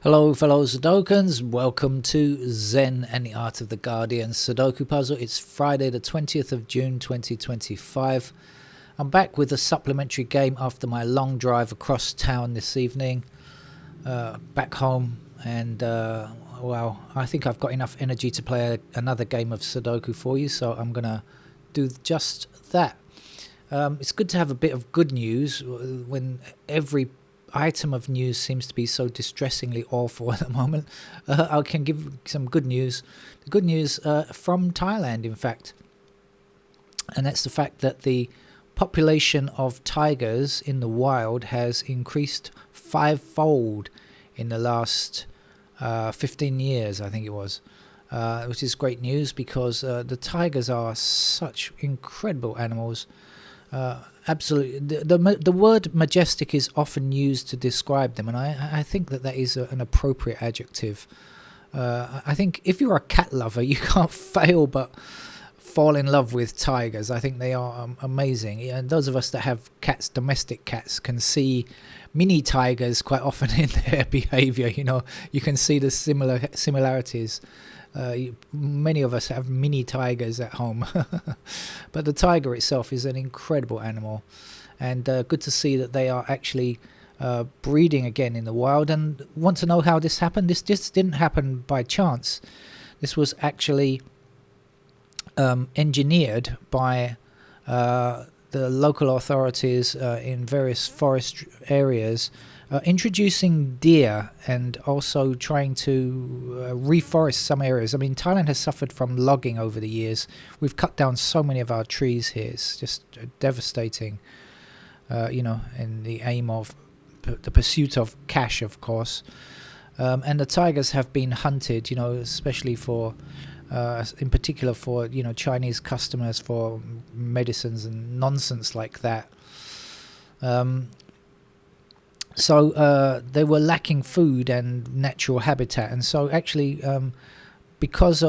Hello fellow Sudokans, welcome to Zen and the Art of the Guardian Sudoku Puzzle. It's Friday the 20th of June 2025. I'm back with a supplementary game after my long drive across town this evening, back home, and well, I think I've got enough energy to play another game of Sudoku for you, so I'm gonna do just that. It's good to have a bit of good news when every item of news seems to be so distressingly awful at the moment. I can give some good news. The good news from Thailand, in fact, and that's the fact that the population of tigers in the wild has increased fivefold in the last 15 years, I think it was, which is great news because the tigers are such incredible animals. Absolutely, the word majestic is often used to describe them, and I think that is an appropriate adjective. I think if you're a cat lover, you can't fail but fall in love with tigers. I think they are amazing, and those of us that have cats, domestic cats, can see mini tigers quite often in their behavior. You know, you can see the similarities. Many of us have mini tigers at home, but the tiger itself is an incredible animal, and good to see that they are actually breeding again in the wild. And want to know how this happened? This just didn't happen by chance. This was actually engineered by the local authorities in various forest areas, introducing deer and also trying to reforest some areas. I mean, Thailand has suffered from logging over the years. We've cut down so many of our trees here. It's just devastating, in the aim of the pursuit of cash, of course. And the tigers have been hunted, especially for, in particular for, Chinese customers for medicines and nonsense like that. So they were lacking food and natural habitat, and so actually, because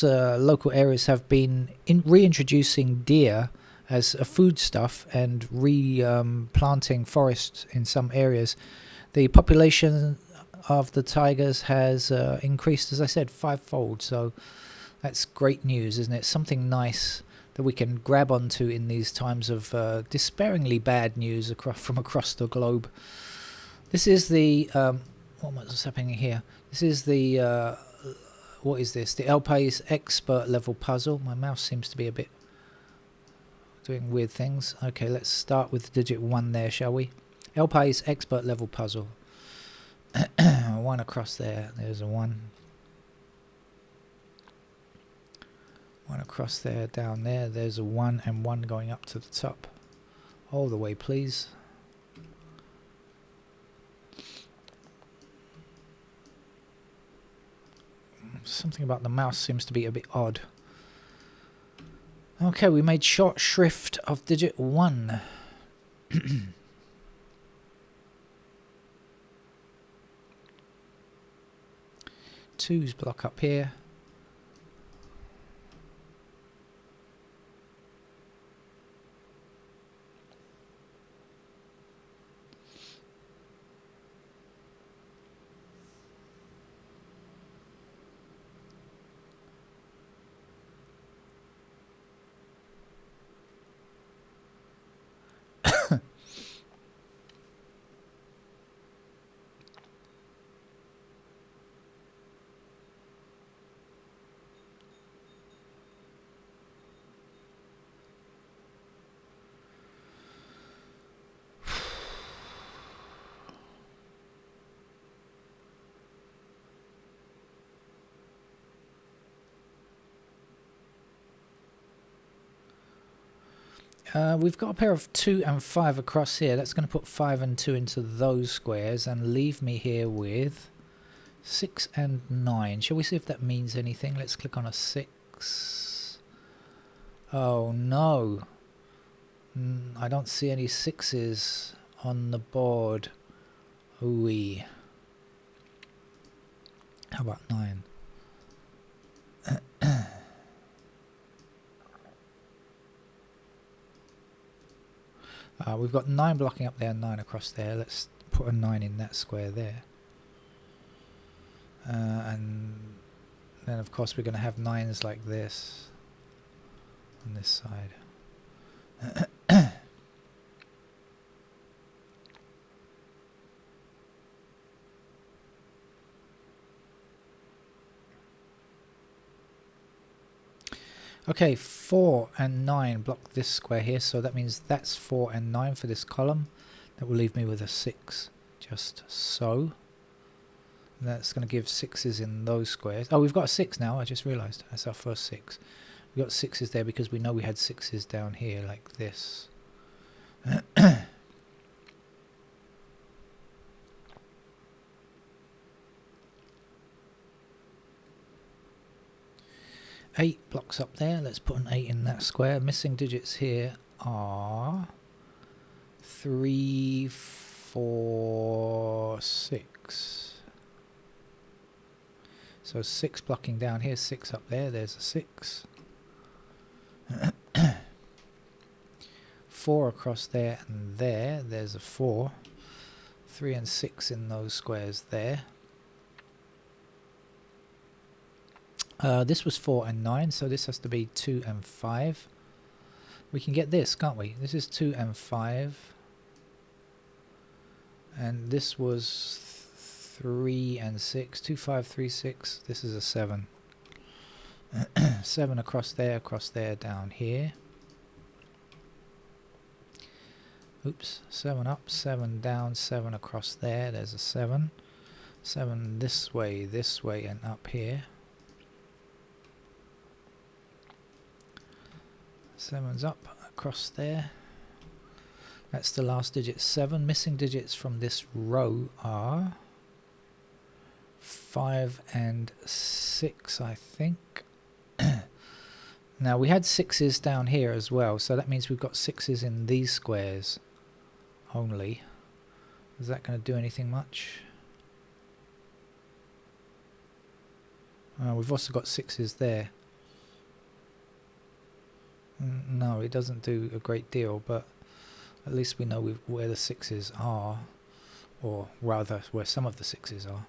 local areas have been reintroducing deer as a foodstuff and replanting forests in some areas, the population of the tigers has increased, as I said, fivefold. So that's great news, isn't it? Something nice that we can grab onto in these times of despairingly bad news from across the globe. This is the what's happening here? This is the what is this? The País expert level puzzle. My mouse seems to be a bit doing weird things. Okay, let's start with digit 1 there, shall we? País expert level puzzle. 1 across there. There's a 1. 1 across there, down there. There's a 1, and 1 going up to the top. All the way, please. Something about the mouse seems to be a bit odd. Okay, we made short shrift of digit 1. 2's block up here. We've got a pair of 2 and 5 across here. That's going to put 5 and 2 into those squares and leave me here with 6 and 9. Shall we see if that means anything? Let's click on a 6. Oh no. I don't see any 6s on the board. Ooh-wee. How about 9? We've got 9 blocking up there and 9 across there. Let's put a 9 in that square there. And then of course we're going to have 9s like this on this side. 4 and 9 block this square here, so that means that's 4 and 9 for this column. That will leave me with a 6, just so. And that's going to give 6s in those squares. Oh, we've got a 6 now, I just realised. That's our first 6. We've got 6s there because we know we had 6s down here like this. 8 blocks up there. Let's put an 8 in that square. Missing digits here are 3, 4, 6. So 6 blocking down here, 6 up there. There's a 6. 4 across there and there. There's a 4. 3 and 6 in those squares there. This was 4 and 9, so this has to be 2 and 5. We can get this, can't we? This is 2 and 5. And this was 3 and 6. 2, 5, 3, 6. This is a 7. 7 across there, down here. Oops, 7 up, 7 down, 7 across there. There's a 7. 7 this way, and up here. 7's up, across there. That's the last digit, 7. Missing digits from this row are 5 and 6, I think. Now, we had 6s down here as well, so that means we've got 6s in these squares only. Is that going to do anything much? We've also got 6s there. No, it doesn't do a great deal, but at least we know where the 6s are, or rather where some of the 6s are.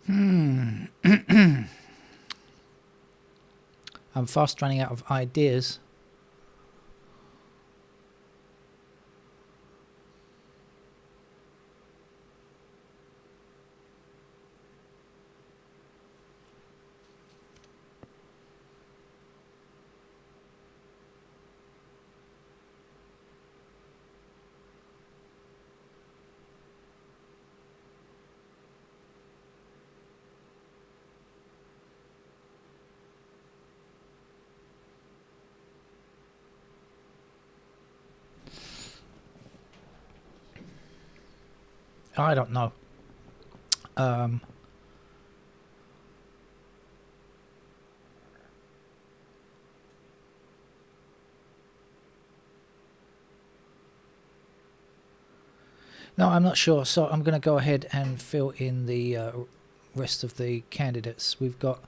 I'm fast running out of ideas. I don't know. No, I'm not sure. So I'm going to go ahead and fill in the rest of the candidates. We've got,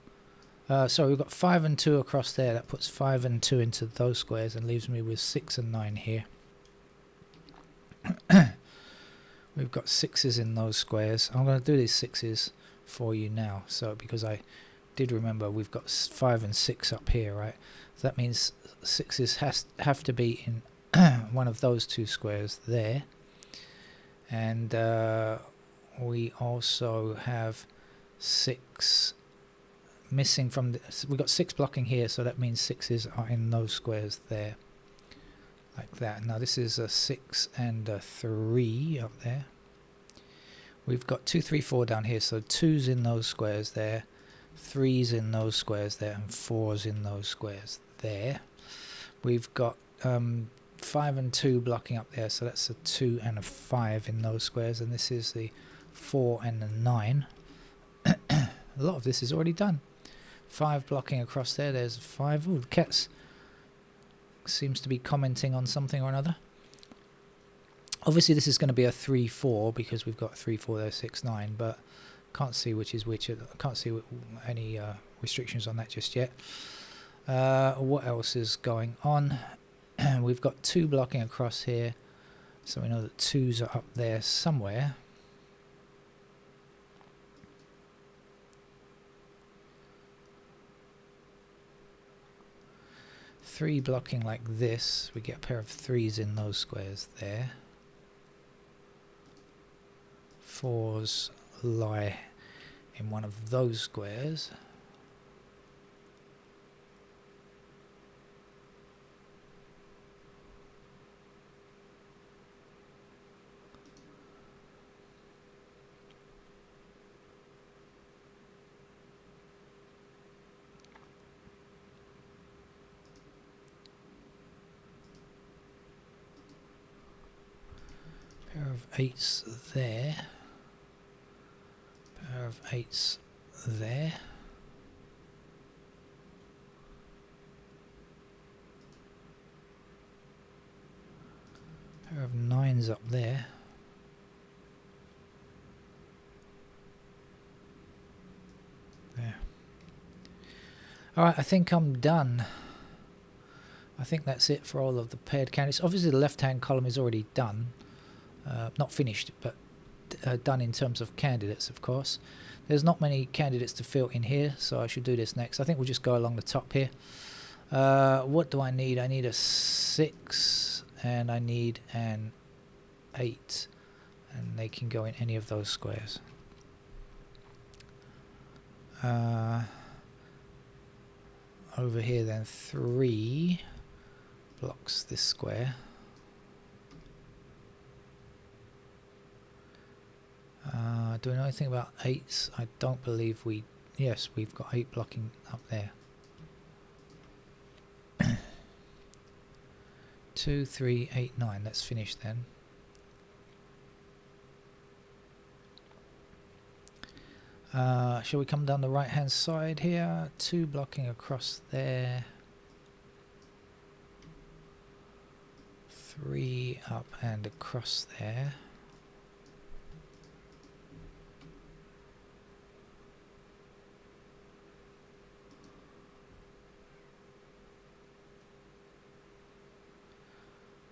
we've got 5 and 2 across there. That puts 5 and 2 into those squares and leaves me with 6 and 9 here. We've got 6s in those squares. I'm going to do these 6s for you now. So because I did remember we've got 5 and 6 up here, right? So that means 6s have to be in one of those 2 squares there. And we also have 6 missing from the, we've got 6 blocking here, so that means 6s are in those squares there, like that. Now this is a 6 and a 3 up there. We've got 2, 3, 4 down here, so 2's in those squares there, 3's in those squares there, and 4's in those squares there. We've got 5 and 2 blocking up there, so that's a 2 and a 5 in those squares, and this is the 4 and the 9. A lot of this is already done. 5 blocking across there, there's 5. Ooh, the cat seems to be commenting on something or another. Obviously this is going to be a 3-4 because we've got 3, 4 there, 6, 9, but can't see which is which. I can't see any restrictions on that just yet. What else is going on? We've got 2 blocking across here, so we know that 2's are up there somewhere. Three blocking like this, we get a pair of 3's in those squares there. 4's lie in one of those squares. Pair of 8's there. Pair of 8's there. Pair of 9's up there. There. Alright, I think I'm done. I think that's it for all of the paired candidates. Obviously the left hand column is already done. Not finished, but done in terms of candidates, of course. There's not many candidates to fill in here, so I should do this next. I think we'll just go along the top here. What do I need? I need a 6 and I need an 8, and they can go in any of those squares. Over here then 3 blocks this square. Do we know anything about 8s? I don't believe we... Yes, we've got 8 blocking up there. 2, 3, 8, 9. Let's finish then. Shall we come down the right hand side here? 2 blocking across there. 3 up and across there.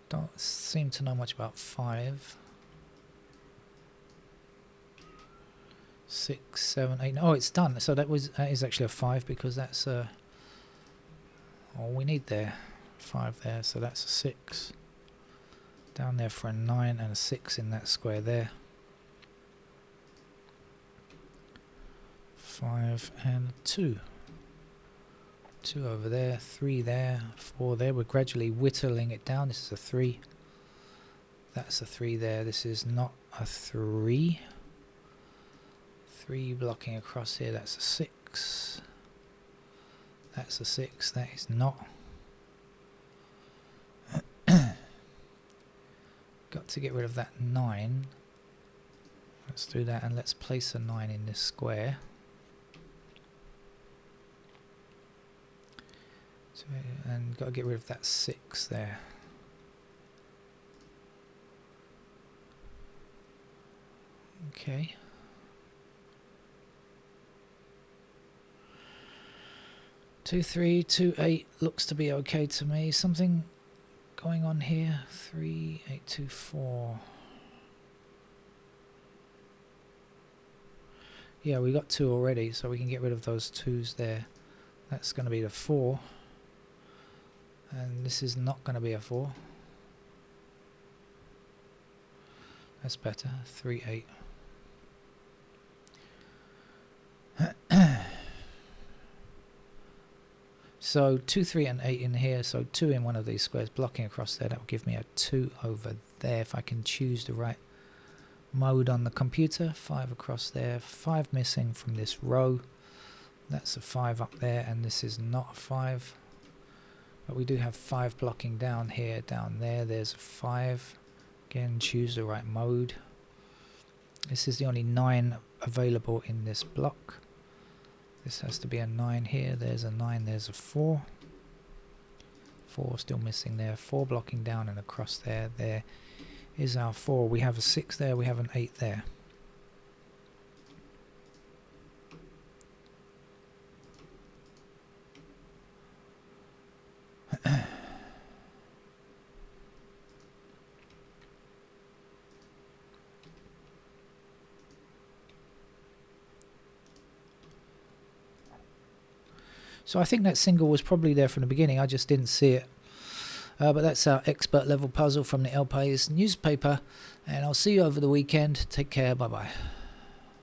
Don't seem to know much about 5. 6, 7, 8. Oh, it's done. So that is actually a 5 because that's all we need there. 5 there, so that's a 6. Down there for a 9 and a 6 in that square there. 5 and 2. 2 over there, 3 there, 4 there. We're gradually whittling it down. This is a 3. That's a 3 there. This is not a 3. 3 blocking across here. That's a 6. That's a 6. That is not. Got to get rid of that 9. Let's do that, and let's place a 9 in this square. So, and got to get rid of that 6 there. Okay. Two, 3, 2, 8 looks to be okay to me. Something going on here. 3, 8, 2, 4. Yeah, we got 2 already, so we can get rid of those 2s there. That's going to be the 4. And this is not going to be a 4. That's better. 3, 8. So 2, 3 and 8 in here, so 2 in one of these squares blocking across there. That will give me a 2 over there if I can choose the right mode on the computer. 5 across there, 5 missing from this row. That's a 5 up there, and this is not a 5. But we do have 5 blocking down here, down there. There's a 5. Again, choose the right mode. This is the only 9 available in this block. This has to be a 9 here. There's a 9. There's a 4. 4 still missing there. 4 blocking down and across there. There is our 4. We have a 6 there. We have an 8 there. So I think that single was probably there from the beginning. I just didn't see it. But that's our expert level puzzle from the País newspaper. And I'll see you over the weekend. Take care. Bye-bye.